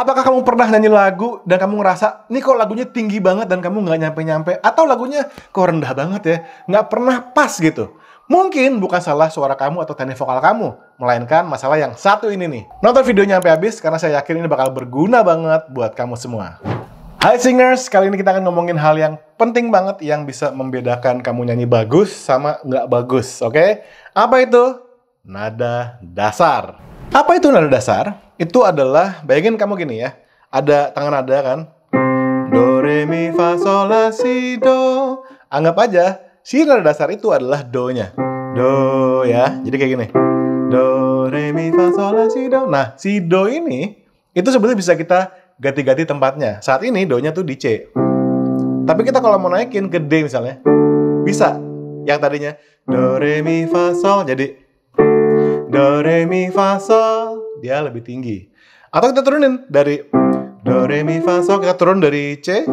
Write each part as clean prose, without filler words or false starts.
Apakah kamu pernah nyanyi lagu dan kamu ngerasa, nih kok lagunya tinggi banget dan kamu nggak nyampe-nyampe? Atau lagunya kok rendah banget ya, nggak pernah pas gitu? Mungkin bukan salah suara kamu atau teknik vokal kamu, melainkan masalah yang satu ini nih. Nonton videonya sampai habis karena saya yakin ini bakal berguna banget buat kamu semua. Hai singers, kali ini kita akan ngomongin hal yang penting banget yang bisa membedakan kamu nyanyi bagus sama nggak bagus, oke? Apa itu? Nada dasar. Apa itu nada dasar? Itu adalah, bayangin kamu gini ya, ada tangan nada kan? Do, re, mi, fa, sol, la, si, do. Anggap aja, si nada dasar itu adalah do-nya. Do ya, jadi kayak gini. Do, re, mi, fa, sol, la, si, do. Nah, si do ini, itu sebenarnya bisa kita ganti-ganti tempatnya. Saat ini do-nya tuh di C. Tapi kita kalau mau naikin ke D misalnya, bisa. Yang tadinya do, re, mi, fa, sol, jadi do, re, mi, fa, sol. Dia lebih tinggi. Atau kita turunin dari do, re, mi, fa, sol, kita turun dari C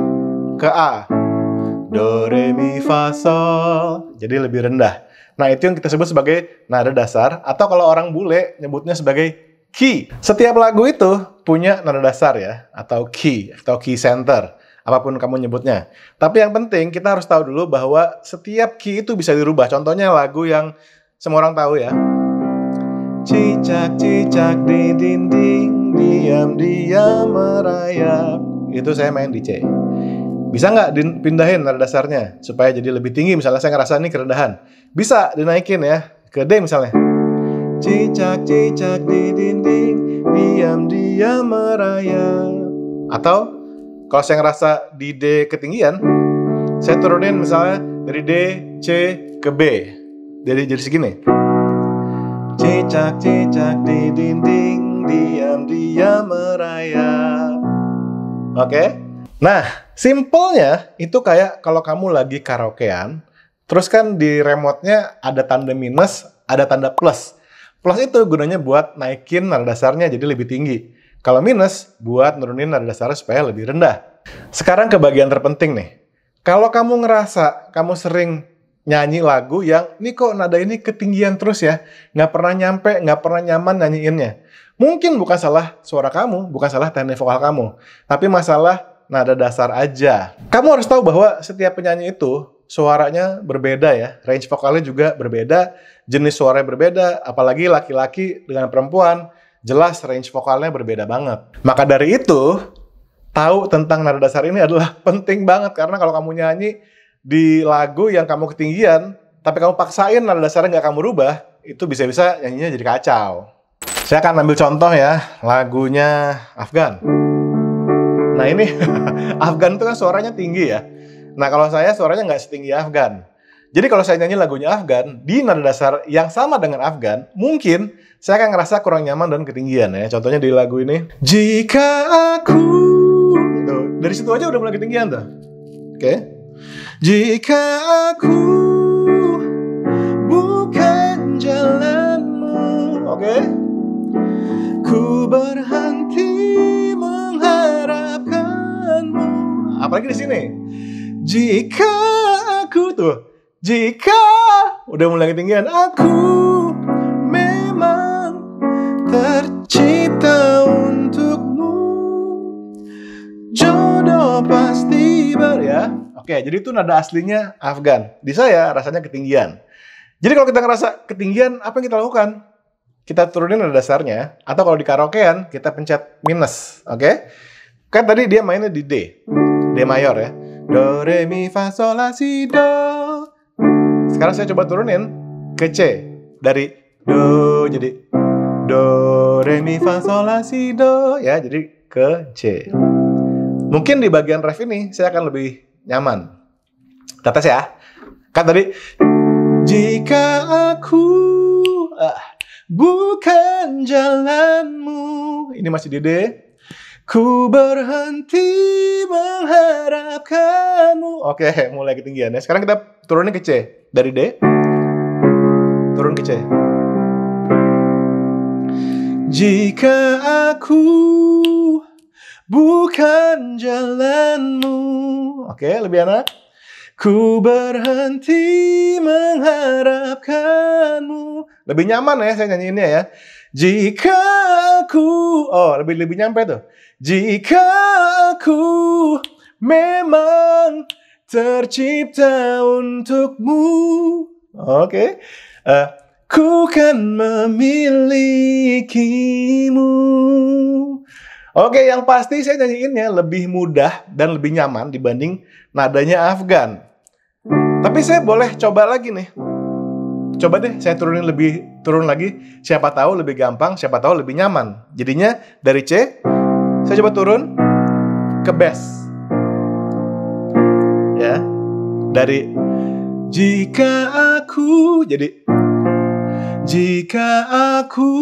ke A. Do, re, mi, fa, sol. Jadi lebih rendah. Nah, itu yang kita sebut sebagai nada dasar. Atau kalau orang bule nyebutnya sebagai key. Setiap lagu itu punya nada dasar ya. Atau key center. Apapun kamu nyebutnya. Tapi yang penting kita harus tahu dulu bahwa setiap key itu bisa dirubah. Contohnya lagu yang semua orang tahu ya. Cicak cicak di dinding, diam-diam merayap. Itu saya main di C. Bisa nggak dipindahin nada dasarnya supaya jadi lebih tinggi? Misalnya saya ngerasa ini kerendahan. Bisa dinaikin ya ke D misalnya. Cicak cicak di dinding, diam-diam merayap. Atau kalau saya ngerasa di D ketinggian, saya turunin misalnya dari D, C ke B. Jadi segini. Cicak cicak di dinding, diam-diam merayap. Oke? Nah, simpelnya itu kayak kalau kamu lagi karaokean, terus kan di remote-nya ada tanda minus, ada tanda plus. Plus itu gunanya buat naikin nada dasarnya jadi lebih tinggi. Kalau minus, buat nurunin nada dasarnya supaya lebih rendah. Sekarang ke bagian terpenting nih. Kalau kamu ngerasa kamu sering nyanyi lagu yang, ini kok nada ini ketinggian terus ya, nggak pernah nyampe, nggak pernah nyaman nyanyiinnya. Mungkin bukan salah suara kamu, bukan salah teknik vokal kamu, tapi masalah nada dasar aja. Kamu harus tahu bahwa setiap penyanyi itu suaranya berbeda ya, range vokalnya juga berbeda, jenis suaranya berbeda, apalagi laki-laki dengan perempuan, jelas range vokalnya berbeda banget. Maka dari itu, tahu tentang nada dasar ini adalah penting banget, karena kalau kamu nyanyi di lagu yang kamu ketinggian, tapi kamu paksain nada dasarnya nggak kamu rubah, itu bisa-bisa nyanyinya jadi kacau. Saya akan ambil contoh ya, lagunya Afgan. Nah ini, Afgan itu kan suaranya tinggi ya. Nah kalau saya suaranya nggak setinggi Afgan. Jadi kalau saya nyanyi lagunya Afgan, di nada dasar yang sama dengan Afgan, mungkin saya akan ngerasa kurang nyaman dan ketinggian ya. Contohnya di lagu ini. Jika aku... Tuh, dari situ aja udah mulai ketinggian tuh. Oke. Jika aku bukan jalanmu, oke? Ku berhenti mengharapkanmu. Apalagi di sini. Jika aku tuh, jika udah mulai ketinggian, aku memang tercipta untukmu. Jodoh pasti ya. Oke, jadi itu nada aslinya Afgan. Di saya rasanya ketinggian. Jadi kalau kita ngerasa ketinggian, apa yang kita lakukan? Kita turunin nada dasarnya, atau kalau di karaokean, kita pencet minus. Oke? Kan tadi dia mainnya di D. D mayor ya. Do, re, mi, fa, sol, la, si, do. Sekarang saya coba turunin ke C. Dari do, jadi do, re, mi, fa, sol, la, si, do. Ya, jadi ke C. Mungkin di bagian ref ini, saya akan lebih nyaman. Kita tes ya. Kan tadi jika aku bukan jalanmu, ini masih di D. Ku berhenti mengharapkanmu. Oke, mulai ketinggian ya. Sekarang kita turunin ke C. Dari D turun ke C. Jika aku bukan jalanmu. Oke, lebih enak. Ku berhenti mengharapkanmu. Lebih nyaman ya saya nyanyiinnya ya. Jika aku, oh lebih nyampe tuh. Jika aku memang tercipta untukmu. Oke. Ku kan memilikimu. Oke, yang pasti saya nyanyiinnya lebih mudah dan lebih nyaman dibanding nadanya Afgan. Tapi saya boleh coba lagi nih. Coba deh saya turun lagi. Siapa tahu lebih gampang, siapa tahu lebih nyaman. Jadinya dari C, saya coba turun ke bass. Ya. Dari jika aku, jadi jika aku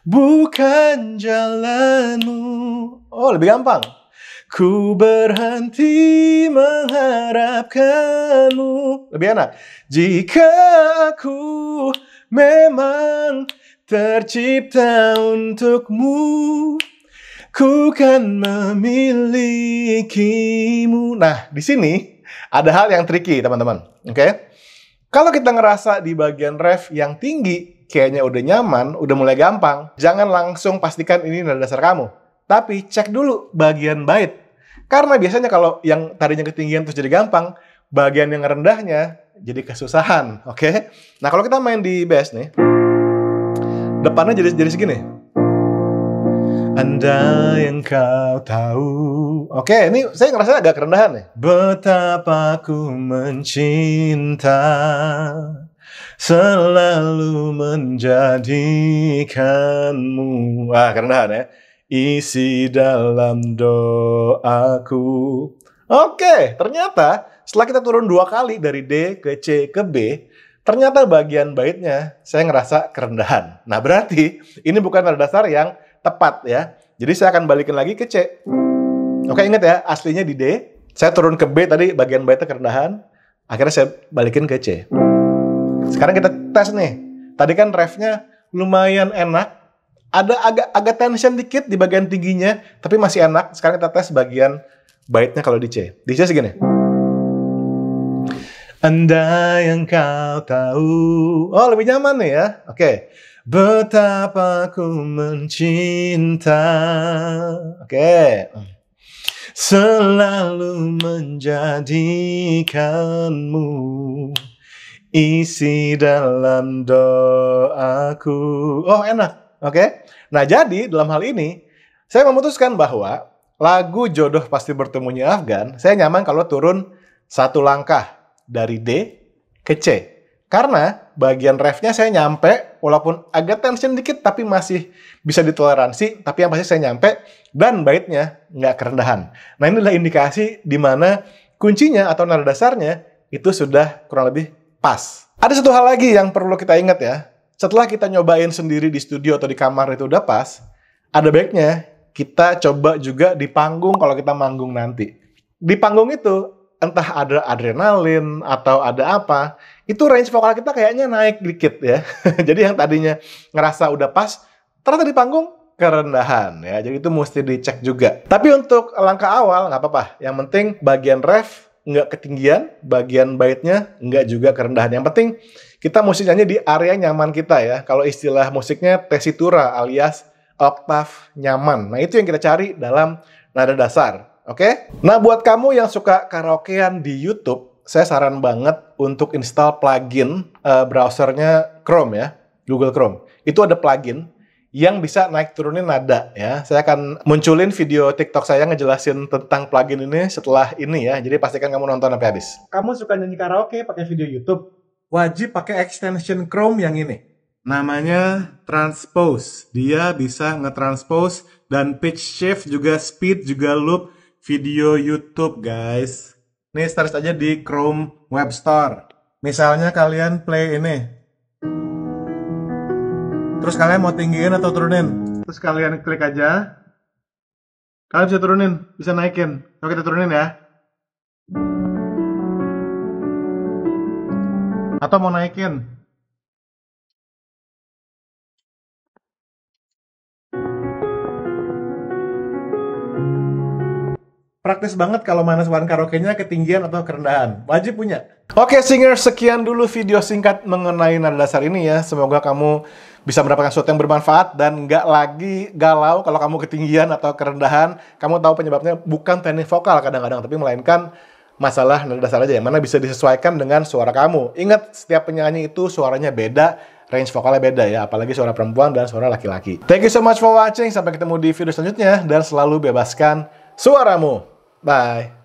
bukan jalanmu. Oh, lebih gampang. Ku berhenti mengharapkanmu. Lebih enak. Jika aku memang tercipta untukmu, ku kan memilikimu. Nah, di sini ada hal yang tricky, teman-teman. Oke? Kalau kita ngerasa di bagian ref yang tinggi, kayaknya udah nyaman, udah mulai gampang, jangan langsung pastikan ini nada dasar kamu. Tapi cek dulu bagian bait. Karena biasanya kalau yang tadinya ketinggian terus jadi gampang, bagian yang rendahnya jadi kesusahan. Oke? Nah, kalau kita main di bass nih, depannya jadi segini. Andai yang kau tahu. Oke, ini saya ngerasa agak kerendahan nih. Betapa ku mencinta, selalu menjadikanmu. Wah, kerendahan ya. Isi dalam doaku. Oke, ternyata setelah kita turun 2 kali dari D ke C ke B, ternyata bagian baitnya saya ngerasa kerendahan. Nah, berarti ini bukan nada dasar yang tepat ya. Jadi saya akan balikin lagi ke C. Oke, ingat ya, aslinya di D. Saya turun ke B tadi bagian baitnya kerendahan. Akhirnya saya balikin ke C. Sekarang kita tes nih. Tadi kan refnya lumayan enak. Ada agak tension dikit di bagian tingginya, tapi masih enak. Sekarang kita tes bagian baitnya kalau di C. Di C segini. Andai yang kau tahu. Oh, lebih nyaman nih ya. Oke. Betapa ku mencinta. Oke. Selalu menjadikanmu isi dalam doaku. Oh, enak. Oke. Nah, jadi dalam hal ini saya memutuskan bahwa lagu Jodoh Pasti Bertemunya Afgan, saya nyaman kalau turun 1 langkah dari D ke C. Karena bagian refnya saya nyampe, walaupun agak tension dikit, tapi masih bisa ditoleransi. Tapi yang pasti saya nyampe, dan baitnya nggak kerendahan. Nah, inilah indikasi di mana kuncinya atau nada dasarnya itu sudah kurang lebih pas. Ada satu hal lagi yang perlu kita ingat ya. Setelah kita nyobain sendiri di studio atau di kamar itu udah pas, ada baiknya kita coba juga di panggung kalau kita manggung nanti. Di panggung itu, entah ada adrenalin atau ada apa, itu range vokal kita kayaknya naik dikit ya. Jadi yang tadinya ngerasa udah pas, ternyata di panggung kerendahan ya. Jadi itu mesti dicek juga. Tapi untuk langkah awal nggak apa-apa. Yang penting bagian ref nggak ketinggian, bagian baitnya nggak juga kerendahan. Yang penting kita mesti nyanyi di area nyaman kita ya. Kalau istilah musiknya tesitura alias oktav nyaman. Nah, itu yang kita cari dalam nada dasar. Oke? Nah, buat kamu yang suka karaokean di YouTube, saya saran banget untuk install plugin browsernya Chrome ya, Google Chrome. Itu ada plugin yang bisa naik turunin nada ya. Saya akan munculin video TikTok saya ngejelasin tentang plugin ini setelah ini ya. Jadi pastikan kamu nonton sampai habis. Kamu suka nyanyi karaoke pakai video YouTube? Wajib pakai extension Chrome yang ini. Namanya Transpose. Dia bisa nge-transpose dan pitch shift juga, speed juga, loop video YouTube, guys. Nih, search aja di Chrome Web Store. Misalnya kalian play ini. Terus kalian mau tinggiin atau turunin? Terus kalian klik aja. Kalian bisa turunin, bisa naikin. Coba kita turunin ya. Atau mau naikin. Praktis banget kalau mana suara karaoke-nya ketinggian atau kerendahan. Wajib punya. Oke, singers, sekian dulu video singkat mengenai nada dasar ini ya. Semoga kamu bisa mendapatkan sesuatu yang bermanfaat dan nggak lagi galau kalau kamu ketinggian atau kerendahan. Kamu tahu penyebabnya bukan teknik vokal kadang-kadang, tapi melainkan masalah nada dasar aja yang mana bisa disesuaikan dengan suara kamu. Ingat, setiap penyanyi itu suaranya beda, range vokalnya beda ya, apalagi suara perempuan dan suara laki-laki. Thank you so much for watching, sampai ketemu di video selanjutnya, dan selalu bebaskan suaramu. Bye.